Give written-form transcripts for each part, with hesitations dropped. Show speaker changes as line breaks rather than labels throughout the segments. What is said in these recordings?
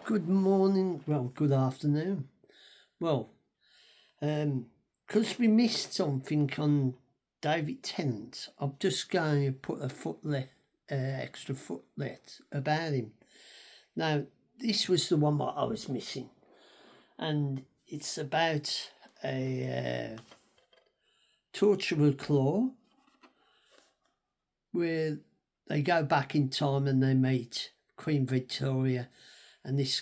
Good morning, well, good afternoon. Well, because we missed something on David Tennant, I'm just going to put a extra footlet about him. Now, this was the one that I was missing, and it's about a torturer claw where they go back in time and they meet Queen Victoria, and these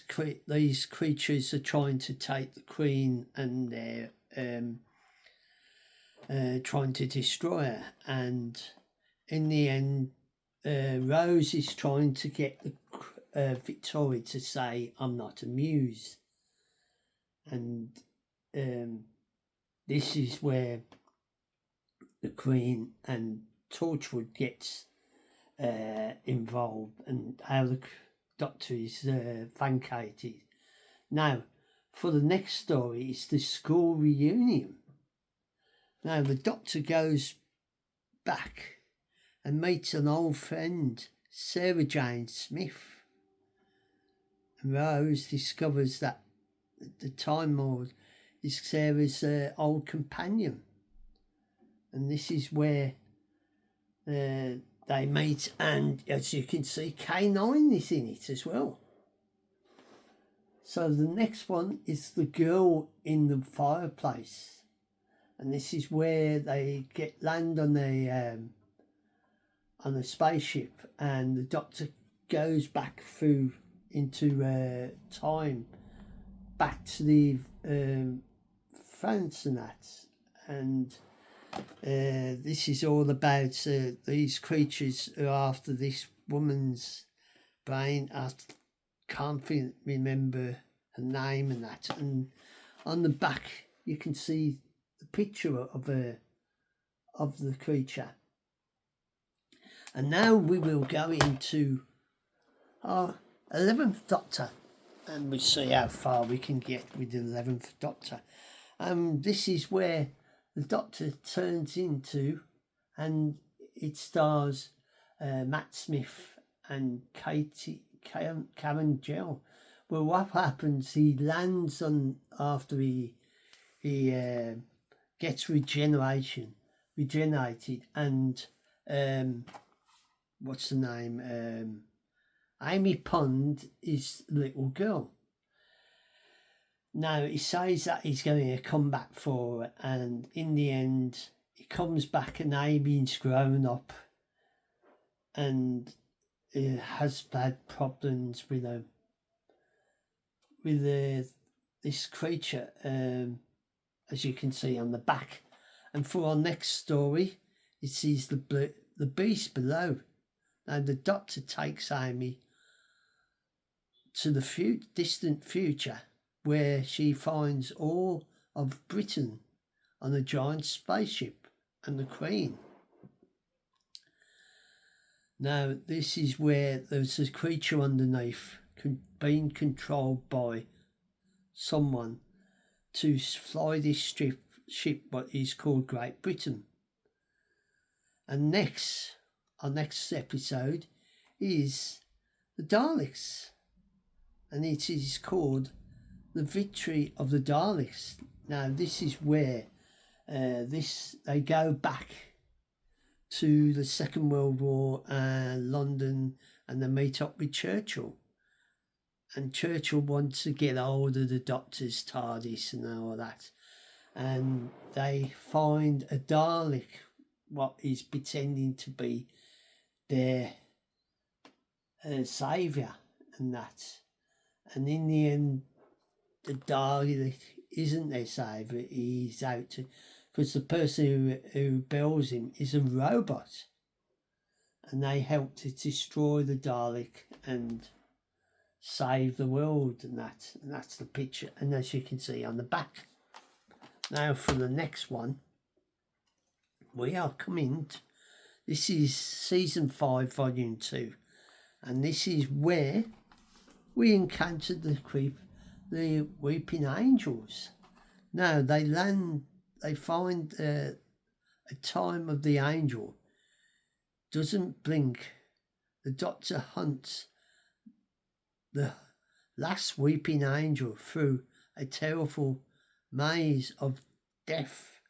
creatures are trying to take the Queen, and they're trying to destroy her. And in the end, Rose is trying to get Victoria to say, "I'm not a muse," and this is where the Queen and Torchwood gets involved, and how the Doctor is vacated. Now, for the next story, it's the school reunion. Now, the Doctor goes back and meets an old friend, Sarah Jane Smith. And Rose discovers that the Time Lord is Sarah's old companion. And this is where they meet, and as you can see, K9 is in it as well. So the next one is the girl in the fireplace, and this is where they land on a spaceship, and the Doctor goes back through into time, back to the France and that, and this is all about these creatures who are after this woman's brain. I can't remember her name and that. And on the back, you can see the picture of the creature. And now we will go into our 11th Doctor, and we'll see how far we can get with the 11th Doctor. This is where the Doctor turns into, and it stars Matt Smith and Karen Gell. Well, what happens? He lands on after he gets regenerated, and what's the name? Amy Pond is the little girl. Now, he says that he's going to come back for it, and in the end, he comes back and Amy's grown up and has bad problems with this creature, as you can see on the back. And for our next story, it sees the beast below. Now, the Doctor takes Amy to the distant future, where she finds all of Britain on a giant spaceship and the Queen. Now, this is where there's a creature underneath being controlled by someone to fly this ship, what is called Great Britain. And our next episode is the Daleks, and it is called The Victory of the Daleks. Now, this is where they go back to the Second World War and London, and they meet up with Churchill. And Churchill wants to get hold of the Doctor's TARDIS and all that. And they find a Dalek, what is pretending to be their saviour and that. And in the end, the Dalek isn't their saviour. He's out to, because the person who builds him is a robot, and they help to destroy the Dalek and save the world, and that's the picture. And as you can see on the back. Now, for the next one, we are coming to, this is season 5, volume 2, and this is where we encountered the weeping angels. Now, they find a time of the angel doesn't blink. The Doctor hunts the last weeping angel through a terrible maze of death.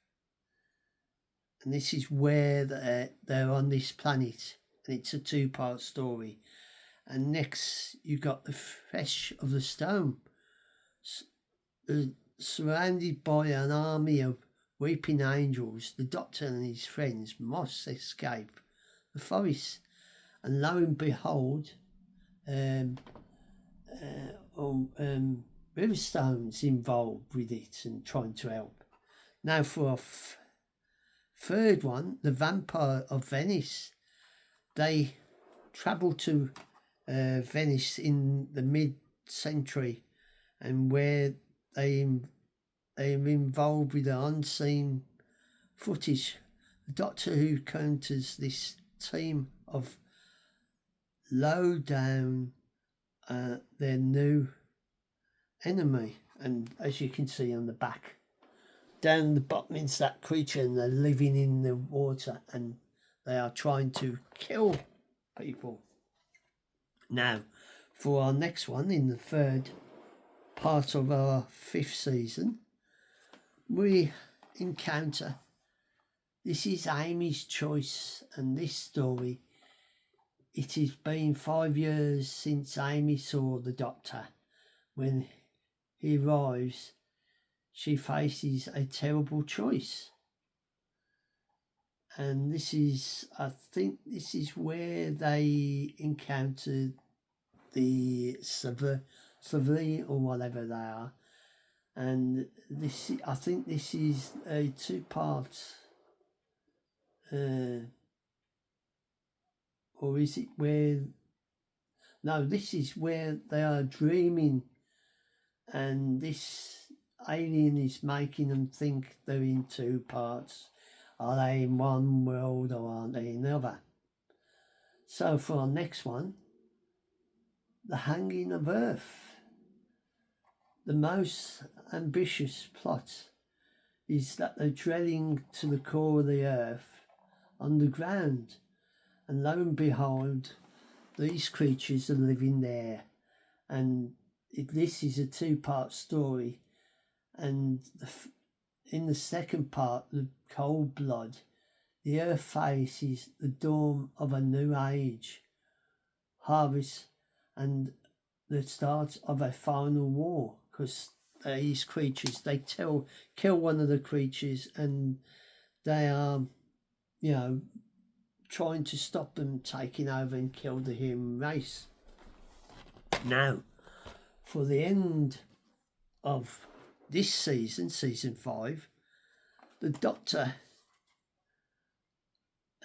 And this is where they're on this planet, and it's a two-part story. And next, you got the flesh of the stone, surrounded by an army of weeping angels. The Doctor and his friends must escape the forest, and lo and behold, Riverstone's involved with it and trying to help. Now for a third one, the Vampire of Venice. They travel to Venice in the mid-century, and where they're involved with the unseen footage. The Doctor Who encounters this team of low down their new enemy, and as you can see on the back, down the bottom is that creature, and they're living in the water, and they are trying to kill people. Now, for our next one, in the third part of our 5th season, we encounter, this is Amy's Choice, and this story, it has been 5 years since Amy saw the Doctor. When he arrives, she faces a terrible choice. And this is, I think this is where they encountered the Savri or whatever they are. And this, I think this is a two-part, or is it where, no, this is where they are dreaming, and this alien is making them think they're in two parts. Are they in one world or are they in another? So for our next one, the Hanging of Earth. The most ambitious plot is that they're drilling to the core of the earth underground, and lo and behold, these creatures are living there. And this is a two-part story, and in the second part, the Cold Blood, the earth faces the dawn of a new age, harvest, and the start of a final war, because these creatures, they kill one of the creatures, and they are, trying to stop them taking over and kill the human race. Now, for the end of this season, season 5, the Doctor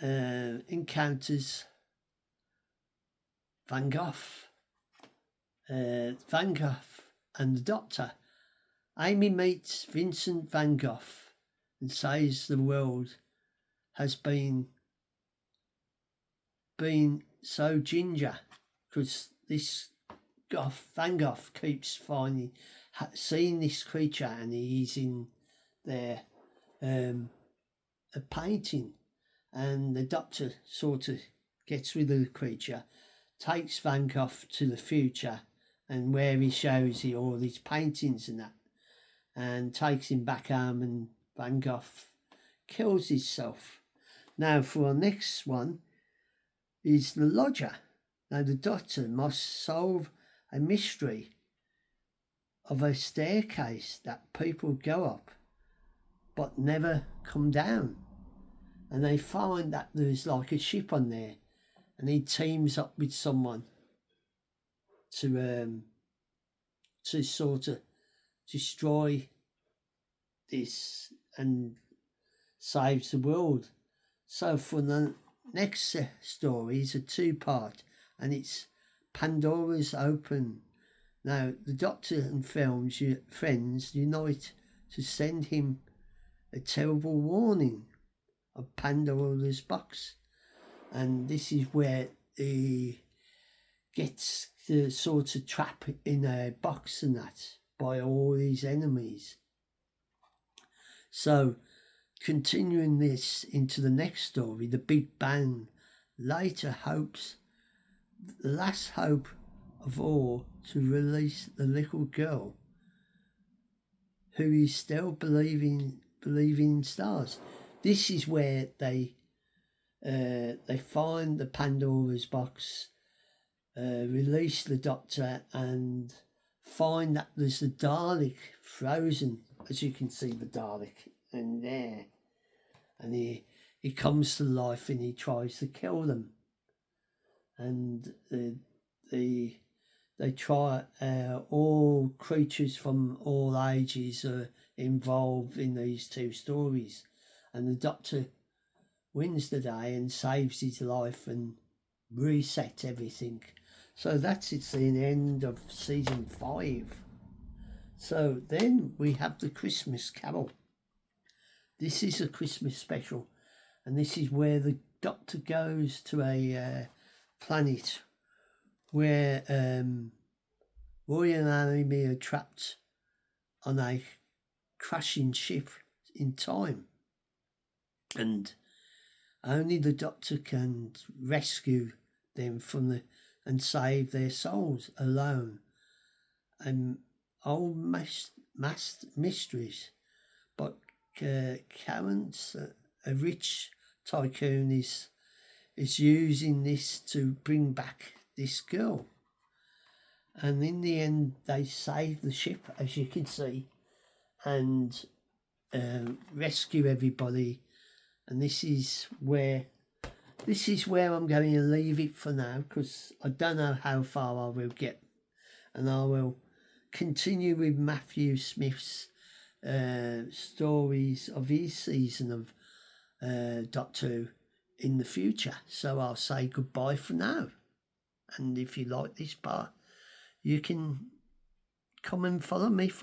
encounters Van Gogh. Van Gogh and the Doctor. Amy meets Vincent Van Gogh and says the world has been so ginger because this Van Gogh keeps seeing this creature, and he's in there a painting, and the Doctor sort of gets rid of the creature, takes Van Gogh to the future, and where he shows all these paintings and that, and takes him back home, and Van Gogh kills himself. Now for our next one is the Lodger. Now the Doctor must solve a mystery of a staircase that people go up but never come down, and they find that there's like a ship on there, and he teams up with someone to sort of destroy this and saves the world. So for the next story is a two-part, and it's Pandora's Open. Now the Doctor and friends unite to send him a terrible warning of Pandora's box, and this is where he gets the sort of trap in a box and that by all these enemies. So continuing this into the next story, the Big Bang, later hopes, the last hope of all to release the little girl who is still believing in stars. This is where they find the Pandora's box, release the Doctor, and find that there's a Dalek frozen, as you can see the Dalek in there, and he comes to life and he tries to kill them, and they try. All creatures from all ages are involved in these two stories, and the Doctor wins the day and saves his life and reset everything. So that's the end of season 5. So then we have the Christmas Carol. This is a Christmas special, and this is where the Doctor goes to a planet where Roy and Amy are trapped on a crashing ship in time, and only the Doctor can rescue them from and save their souls alone. And old mysteries, but Karen's a rich tycoon is using this to bring back this girl, and in the end they save the ship, as you can see, and rescue everybody. And this is where I'm going to leave it for now, because I don't know how far I will get, and I will continue with Matthew Smith's stories of his season of Doctor Who in the future. So I'll say goodbye for now, and if you like this part, you can come and follow me for